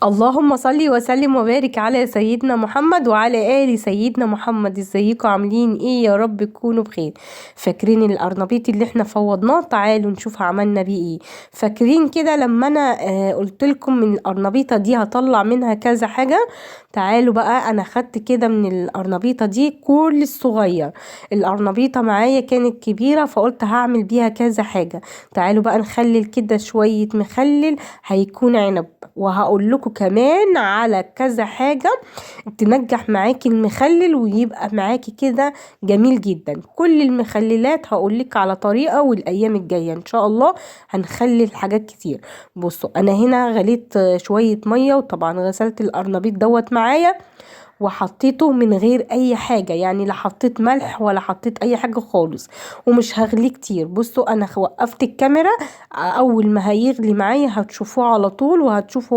اللهم صل وسلم وبارك على سيدنا محمد وعلى آل سيدنا محمد. ازيكم عاملين ايه؟ يا رب تكونوا بخير. فاكرين القرنبيط اللي احنا فوضناه؟ تعالوا نشوف عملنا بيه ايه. فاكرين كده لما انا قلت لكم من القرنبيطه دي هطلع منها كذا حاجه؟ تعالوا بقى، انا خدت كده من القرنبيطه دي كل الصغير. القرنبيطه معايا كانت كبيره فقلت هعمل بيها كذا حاجه. تعالوا بقى نخلل كده شويه مخلل هيكون عنب، وهقول لكم كمان على كذا حاجة تنجح معاكي المخلل ويبقى معاكي كده جميل جدا. كل المخللات هقول لك على طريقة، والايام الجاية ان شاء الله هنخلل حاجات كتير. بصوا، انا هنا غليت شوية مية، وطبعا غسلت القرنبيط دوت معايا وحطيته من غير اي حاجة، يعني لا حطيت ملح ولا حطيت اي حاجة خالص، ومش هغليه كتير. بصوا انا وقفت الكاميرا، اول ما هيغلي معايا هتشوفوه على طول وهتشوفوا